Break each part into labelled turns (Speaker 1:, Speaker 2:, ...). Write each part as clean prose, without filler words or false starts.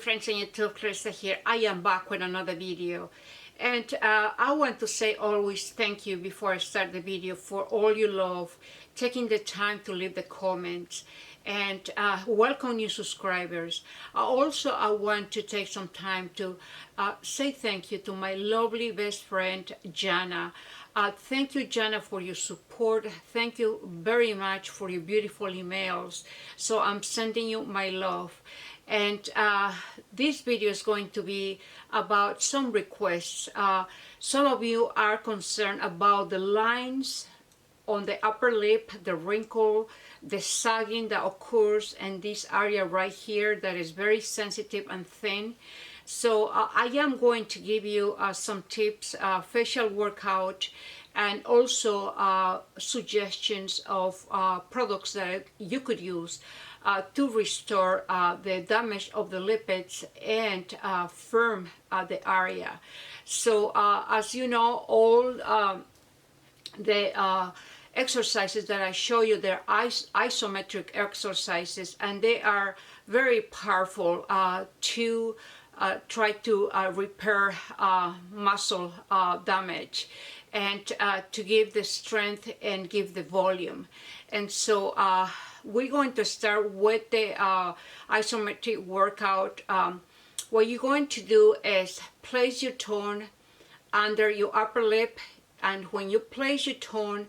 Speaker 1: friends on YouTube, Clarissa here. I am back with another video, and I want to say always thank you before I start the video for all your love, taking the time to leave the comments, and welcome new subscribers. I want to take some time to say thank you to my lovely best friend Jana. Thank you, Jana, for your support. Thank you very much for your beautiful emails. So I'm sending you my love. And this video is going to be about some requests. Some of you are concerned about the lines on the upper lip, the wrinkle, the sagging that occurs in this area right here that is very sensitive and thin. So I am going to give you some tips, facial workout, and also suggestions of products that you could use to restore the damage of the lipids and firm the area. So as you know, all the exercises that I show you, they're isometric exercises, and they are very powerful to try to repair muscle damage and to give the strength and give the volume. And so we're going to start with the isometric workout. What you're going to do is place your tongue under your upper lip, and when you place your tongue,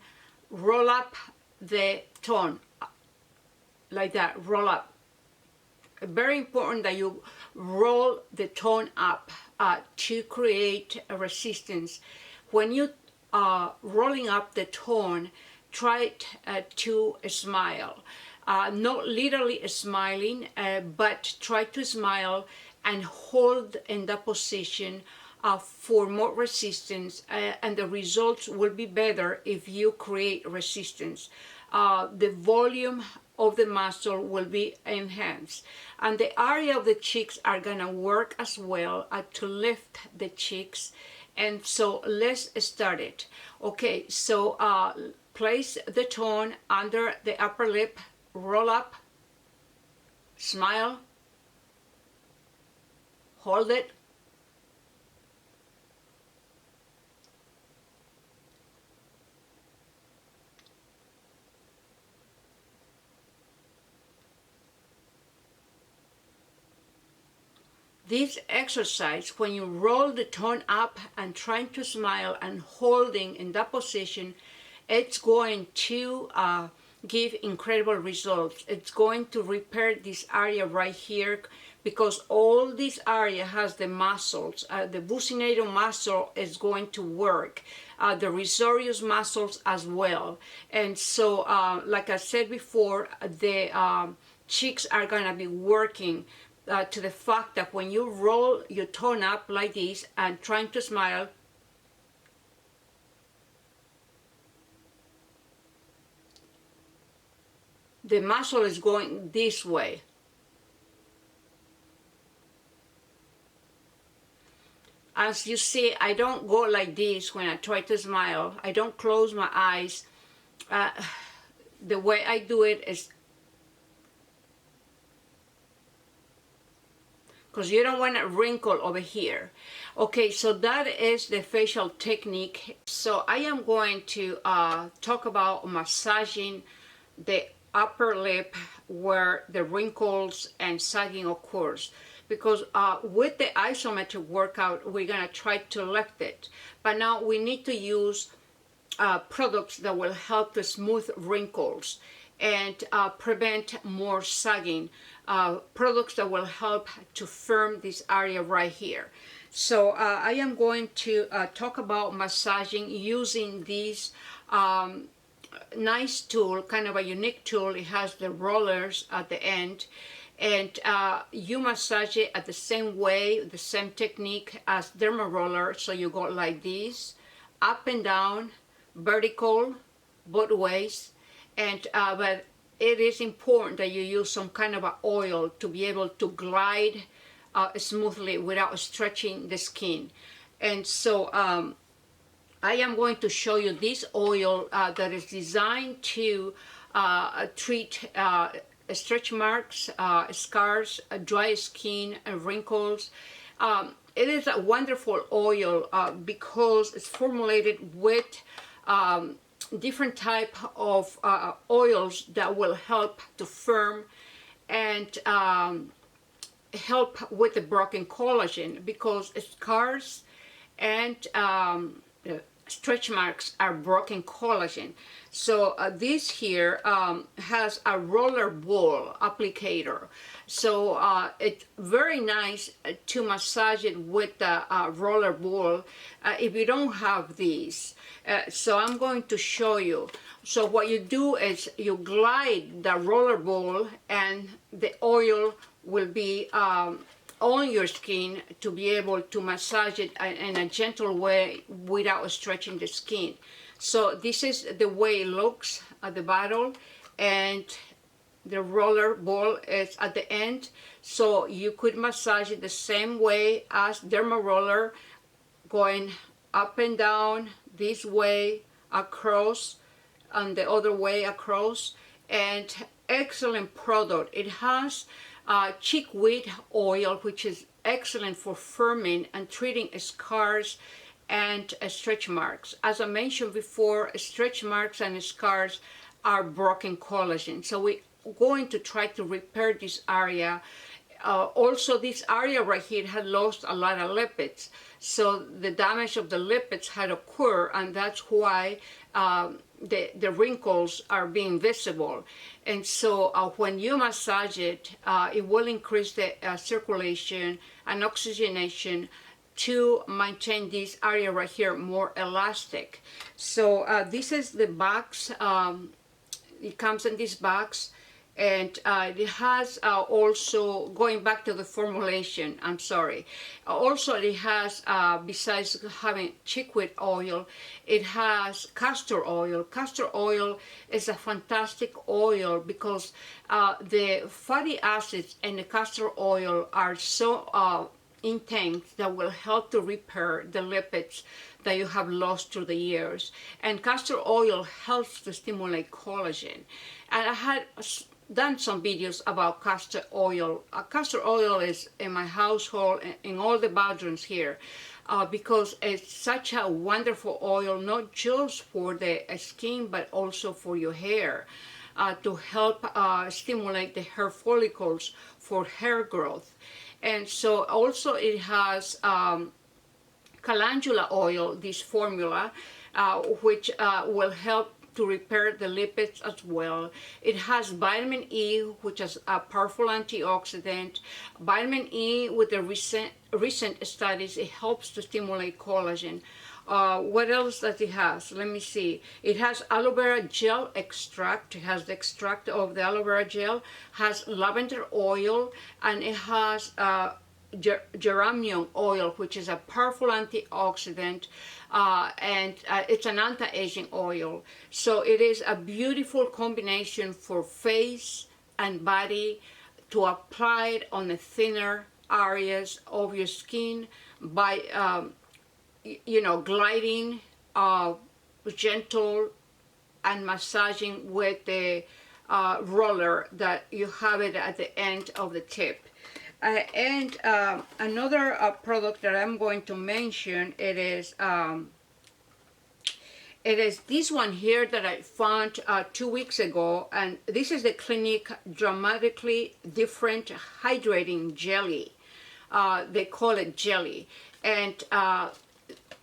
Speaker 1: roll up the tongue like that. Roll up. Very important that you roll the tongue up to create a resistance. When you rolling up the tongue, try to smile. Not literally smiling, but try to smile and hold in that position for more resistance, and the results will be better if you create resistance. The volume of the muscle will be enhanced, and the area of the cheeks are gonna work as well to lift the cheeks. And so let's start it. Okay, so place the tongue under the upper lip, roll up, smile, hold it, this exercise, when you roll the tongue up and trying to smile and holding in that position, it's going to give incredible results. It's going to repair this area right here, because all this area has the muscles. The buccinator muscle is going to work, the risorius muscles as well. And so like I said before, the cheeks are going to be working to the fact that when you roll your tongue up like this and trying to smile, the muscle is going this way. As you see, I don't go like this when I try to smile. I don't close my eyes. The way I do it is because you don't want a wrinkle over here. Okay, so that is the facial technique. So I am going to talk about massaging the upper lip where the wrinkles and sagging occurs, because with the isometric workout we're gonna try to lift it, but now we need to use products that will help to smooth wrinkles and prevent more sagging, products that will help to firm this area right here. So I am going to talk about massaging using this nice tool, kind of a unique tool. It has the rollers at the end, and you massage it at the same way, the same technique as Derma Roller. So you go like this, up and down, vertical, both ways. And but it is important that you use some kind of a oil to be able to glide smoothly without stretching the skin. And so I am going to show you this oil that is designed to treat stretch marks, scars, dry skin, wrinkles. It is a wonderful oil because it's formulated with different type of oils that will help to firm and help with the broken collagen, because scars and stretch marks are broken collagen. So this here has a roller ball applicator. So it's very nice to massage it with the roller ball if you don't have these. So I'm going to show you. So what you do is you glide the roller ball and the oil will be on your skin to be able to massage it in a gentle way without stretching the skin. So this is the way it looks at the bottom, and the roller ball is at the end. So you could massage it the same way as Derma Roller, going up and down, this way across, and the other way across. And excellent product. It has chickweed oil, which is excellent for firming and treating scars and stretch marks. As I mentioned before, stretch marks and scars are broken collagen. So we're going to try to repair this area. Also, this area right here had lost a lot of lipids. So the damage of the lipids had occurred, and that's why the wrinkles are being visible. And so when you massage it, it will increase the circulation and oxygenation to maintain this area right here more elastic. So this is the box. It comes in this box, and it has also, going back to the formulation, I'm sorry, also it has, besides having chickweed oil, it has castor oil. Castor oil is a fantastic oil because the fatty acids in the castor oil are so intense that will help to repair the lipids that you have lost through the years. And castor oil helps to stimulate collagen. And I had done some videos about castor oil. Castor oil is in my household, in all the bedrooms here, because it's such a wonderful oil, not just for the skin, but also for your hair, to help stimulate the hair follicles for hair growth. And so also it has calendula oil, this formula, which will help to repair the lipids as well. It has vitamin E, which is a powerful antioxidant. Vitamin E, with the recent studies, it helps to stimulate collagen. What else does it have? Let me see. It has aloe vera gel extract. It has the extract of the aloe vera gel, has lavender oil, and it has geranium oil, which is a powerful antioxidant, and it's an anti-aging oil. So it is a beautiful combination for face and body to apply it on the thinner areas of your skin by gliding, gentle, and massaging with the roller that you have it at the end of the tip. And another product that I'm going to mention, it is this one here that I found 2 weeks ago, and this is the CLINIQUE Dramatically Different Hydrating Jelly. They call it jelly, and I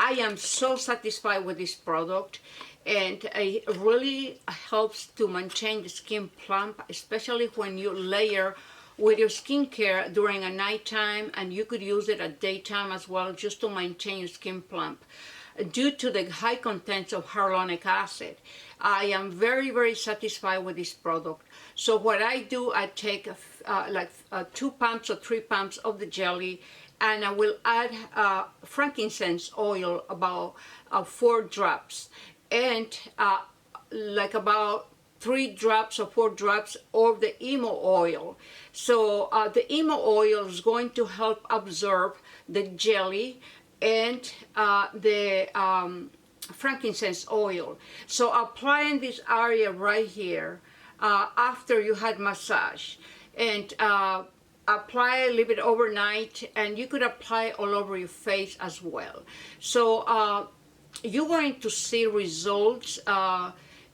Speaker 1: am so satisfied with this product, and it really helps to maintain the skin plump, especially when you layer with your skincare during a nighttime, and you could use it at daytime as well, just to maintain your skin plump. Due to the high contents of hyaluronic acid, I am very, very satisfied with this product. So what I do, I take 2 pumps or 3 pumps of the jelly, and I will add frankincense oil, about 4 drops, and like about 3 drops or 4 drops of the Emu Oil. So the Emu Oil is going to help absorb the jelly and the frankincense oil. So applying this area right here, after you had massage, and apply, leave it overnight, and you could apply all over your face as well. So you're going to see results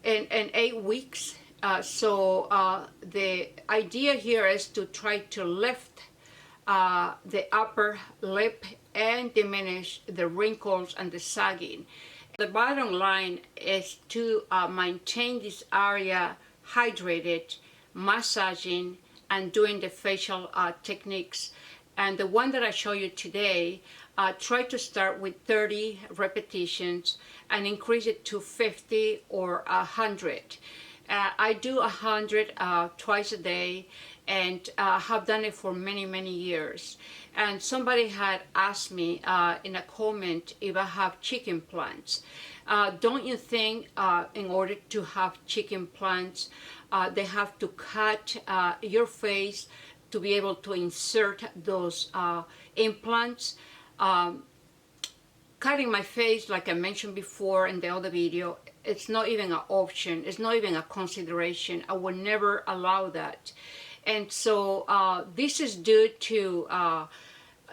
Speaker 1: in 8 weeks. The idea here is to try to lift the upper lip and diminish the wrinkles and the sagging. The bottom line is to maintain this area hydrated, massaging, and doing the facial techniques. And the one that I show you today, try to start with 30 repetitions and increase it to 50 or 100. I do 100 twice a day, and have done it for many years. And somebody had asked me in a comment if I have cheek implants. Don't you think in order to have cheek implants, they have to cut your face to be able to insert those implants? Cutting my face, like I mentioned before in the other video, it's not even an option. It's not even a consideration. I would never allow that. And so this is due to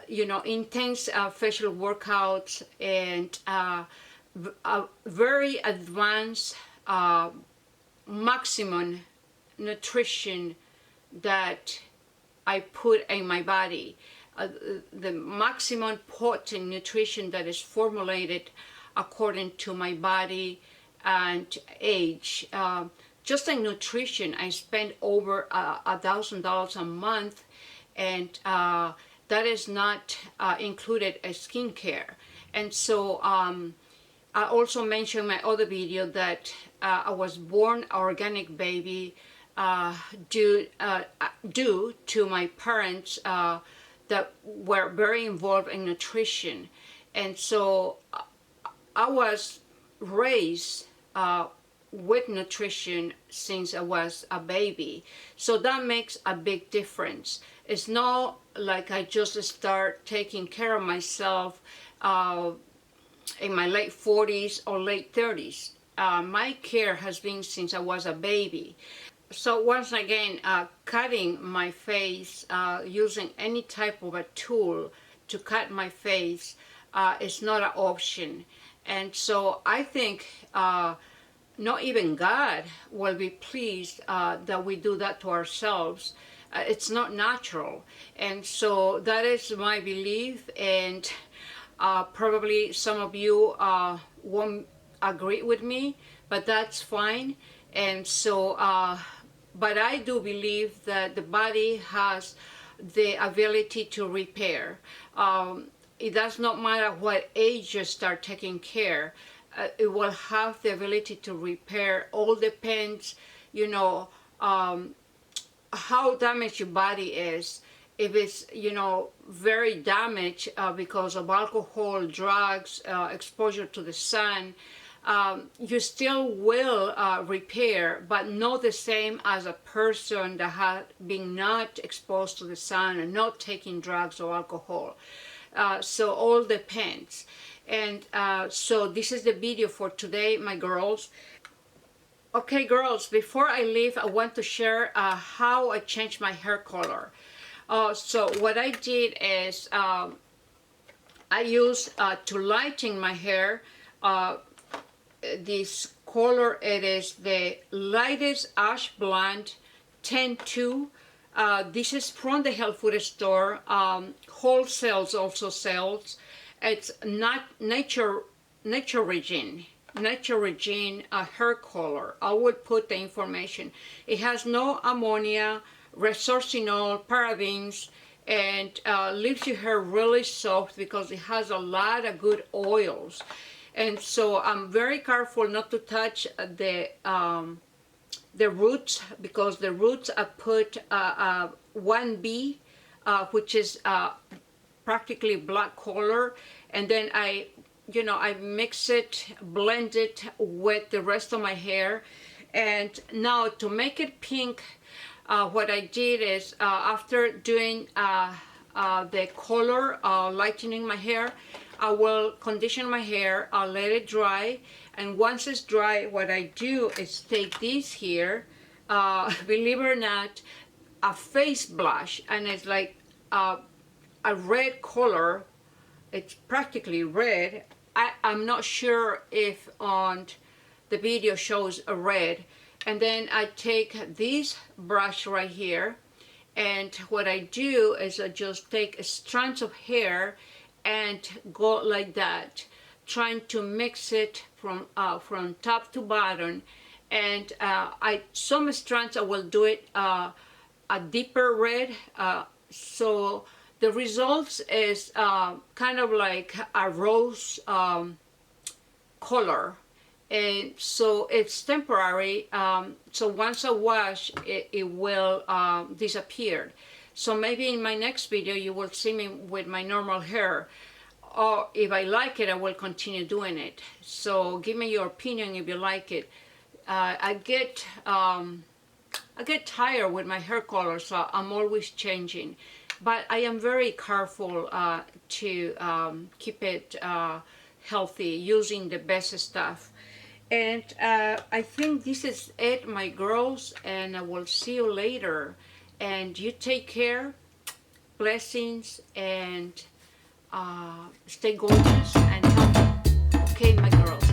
Speaker 1: intense facial workouts and a very advanced maximum nutrition that I put in my body. The maximum potent nutrition that is formulated according to my body and age. Just in nutrition, I spend over $1,000 a month, and that is not included as skincare. And so I also mentioned in my other video that I was born an organic baby due to my parents that were very involved in nutrition. And so I was raised with nutrition since I was a baby. So that makes a big difference. It's not like I just start taking care of myself in my late 40s or late 30s. My care has been since I was a baby. So once again, cutting my face using any type of a tool to cut my face is not an option. And so I think not even God will be pleased that we do that to ourselves. It's not natural. And so that is my belief, and probably some of you won't agree with me, but that's fine. And so but I do believe that the body has the ability to repair. It does not matter what age you start taking care, it will have the ability to repair. All depends, how damaged your body is. If it's, very damaged because of alcohol, drugs, exposure to the sun, you still will repair, but not the same as a person that has been not exposed to the sun and not taking drugs or alcohol. So all depends. And so this is the video for today, my girls. Okay, girls, before I leave, I want to share how I changed my hair color. So what I did is I used to lighten my hair this color. It is the lightest ash blonde 10-2. This is from the health food store. Wholesale also sells. It's not Naturigin hair color. I would put the information. It has no ammonia, resurfacing, parabens, and leaves your hair really soft because it has a lot of good oils. And so I'm very careful not to touch the roots, because the roots I put 1B, which is practically black color, and then I mix it, blend it with the rest of my hair. And now to make it pink, what I did is after doing the color, lightening my hair, I will condition my hair, I'll let it dry, and once it's dry, what I do is take this here believe it or not, a face blush, and it's like a red color. It's practically red. I'm not sure if on the video shows a red. And then I take this brush right here, and what I do is I just take strands of hair and go like that, trying to mix it from top to bottom. And some strands I will do it a deeper red, so the results is kind of like a rose color, and so it's temporary. So once I wash it, it will disappear. So maybe in my next video you will see me with my normal hair, or if I like it I will continue doing it. So give me your opinion if you like it. I get tired with my hair color, so I'm always changing. But I am very careful to keep it healthy, using the best stuff. And I think this is it, my girls, and I will see you later. And you take care, blessings, and stay gorgeous and healthy. Okay, my girls.